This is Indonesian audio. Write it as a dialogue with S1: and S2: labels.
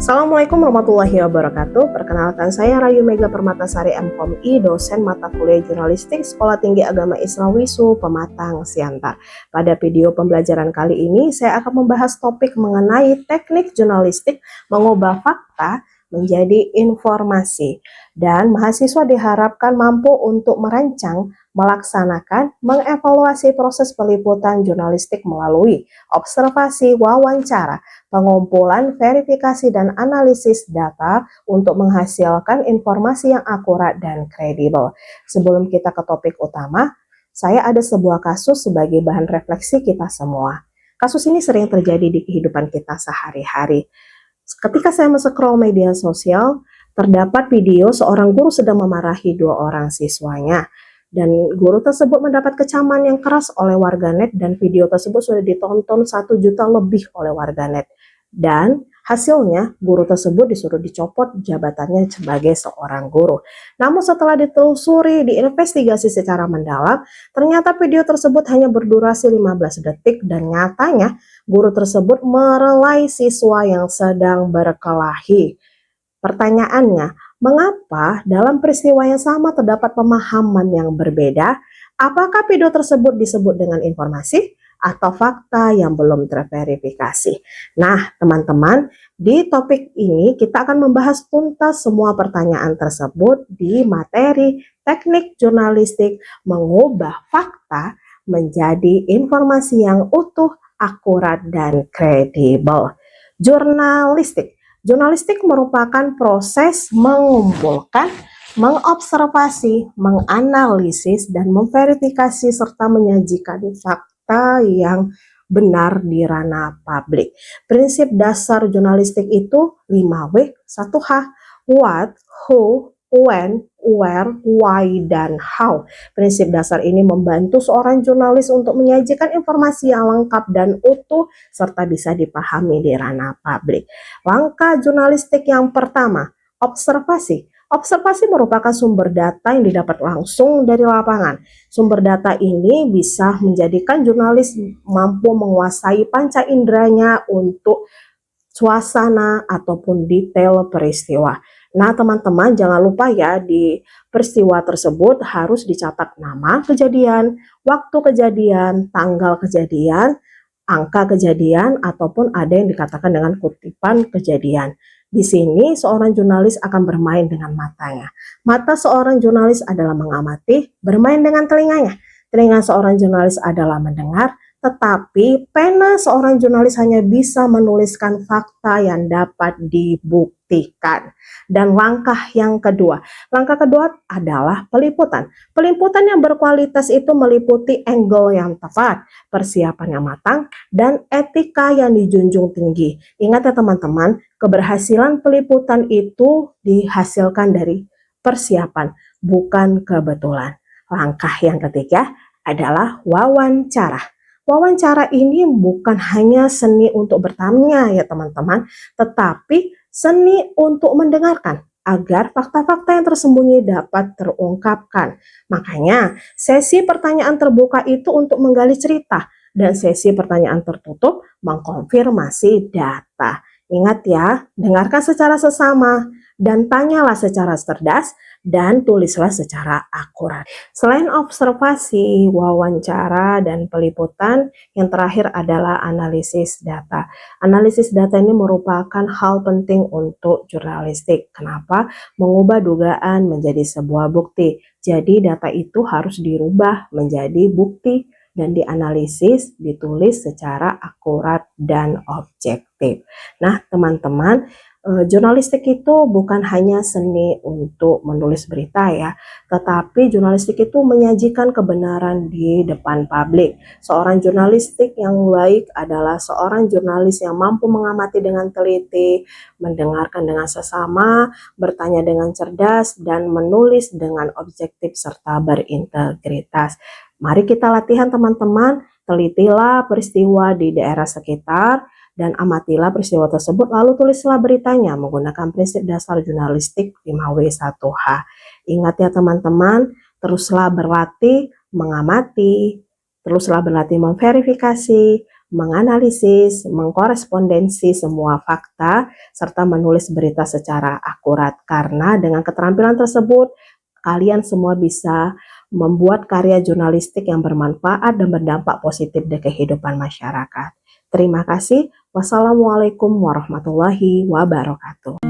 S1: Assalamualaikum warahmatullahi wabarakatuh. Perkenalkan, saya Rayu Mega Permatasari MKOMI, dosen mata kuliah jurnalistik Sekolah Tinggi Agama Islam WISU Pematang Siantar. Pada video pembelajaran kali ini, saya akan membahas topik mengenai teknik jurnalistik mengubah fakta menjadi informasi. Dan mahasiswa diharapkan mampu untuk merancang, melaksanakan, mengevaluasi proses peliputan jurnalistik melalui observasi, wawancara, pengumpulan, verifikasi, dan analisis data untuk menghasilkan informasi yang akurat dan kredibel. Sebelum kita ke topik utama, saya ada sebuah kasus sebagai bahan refleksi kita semua. Kasus ini sering terjadi di kehidupan kita sehari-hari. Ketika saya men-scroll media sosial, terdapat video seorang guru sedang memarahi dua orang siswanya. Dan guru tersebut mendapat kecaman yang keras oleh warganet dan video tersebut sudah ditonton 1 juta lebih oleh warganet. Dan hasilnya guru tersebut disuruh dicopot jabatannya sebagai seorang guru. Namun setelah ditelusuri, diinvestigasi secara mendalam, ternyata video tersebut hanya berdurasi 15 detik dan nyatanya guru tersebut merelai siswa yang sedang berkelahi. Pertanyaannya, mengapa dalam peristiwa yang sama terdapat pemahaman yang berbeda? Apakah video tersebut disebut dengan informasi atau fakta yang belum terverifikasi? Nah, teman-teman, di topik ini kita akan membahas tuntas semua pertanyaan tersebut di materi teknik jurnalistik mengubah fakta menjadi informasi yang utuh, akurat, dan kredibel. Jurnalistik merupakan proses mengumpulkan, mengobservasi, menganalisis, dan memverifikasi serta menyajikan fakta yang benar di ranah publik. Prinsip dasar jurnalistik itu 5W, 1H, what, who, when, where, why, dan how. Prinsip dasar ini membantu seorang jurnalis untuk menyajikan informasi yang lengkap dan utuh serta bisa dipahami di ranah publik. Langkah jurnalistik yang pertama, observasi. Observasi merupakan sumber data yang didapat langsung dari lapangan. Sumber data ini bisa menjadikan jurnalis mampu menguasai panca inderanya untuk suasana ataupun detail peristiwa. Nah, teman-teman jangan lupa ya, di peristiwa tersebut harus dicatat nama kejadian, waktu kejadian, tanggal kejadian, angka kejadian, ataupun ada yang dikatakan dengan kutipan kejadian. Di sini seorang jurnalis akan bermain dengan matanya. Mata seorang jurnalis adalah mengamati, bermain dengan telinganya. Telinga seorang jurnalis adalah mendengar, tetapi pena seorang jurnalis hanya bisa menuliskan fakta yang dapat dibuktikan. Dan langkah kedua adalah peliputan. Peliputan yang berkualitas itu meliputi angle yang tepat, persiapan yang matang, dan etika yang dijunjung tinggi. Ingat ya teman-teman, keberhasilan peliputan itu dihasilkan dari persiapan, bukan kebetulan. Langkah yang ketiga adalah wawancara. Wawancara ini bukan hanya seni untuk bertanya ya teman-teman, tetapi seni untuk mendengarkan agar fakta-fakta yang tersembunyi dapat terungkapkan. Makanya sesi pertanyaan terbuka itu untuk menggali cerita dan sesi pertanyaan tertutup mengkonfirmasi data. Ingat ya, dengarkan secara sesama dan tanyalah secara cerdas dan tulislah secara akurat. Selain observasi, wawancara, dan peliputan, yang terakhir adalah analisis data. Analisis data ini merupakan hal penting untuk jurnalistik. Kenapa? Mengubah dugaan menjadi sebuah bukti. Jadi data itu harus dirubah menjadi bukti dan dianalisis, ditulis secara akurat dan objektif. Nah, teman-teman, jurnalistik itu bukan hanya seni untuk menulis berita ya, tetapi jurnalistik itu menyajikan kebenaran di depan publik. Seorang jurnalistik yang baik adalah seorang jurnalis yang mampu mengamati dengan teliti, mendengarkan dengan sesama, bertanya dengan cerdas, dan menulis dengan objektif serta berintegritas. Mari kita latihan teman-teman, telitilah peristiwa di daerah sekitar, dan amatilah peristiwa tersebut, lalu tulislah beritanya menggunakan prinsip dasar jurnalistik 5W1H. Ingat ya teman-teman, teruslah berlatih mengamati, teruslah berlatih memverifikasi, menganalisis, mengkorespondensi semua fakta, serta menulis berita secara akurat. Karena dengan keterampilan tersebut, kalian semua bisa membuat karya jurnalistik yang bermanfaat dan berdampak positif di kehidupan masyarakat. Terima kasih. Wassalamualaikum warahmatullahi wabarakatuh.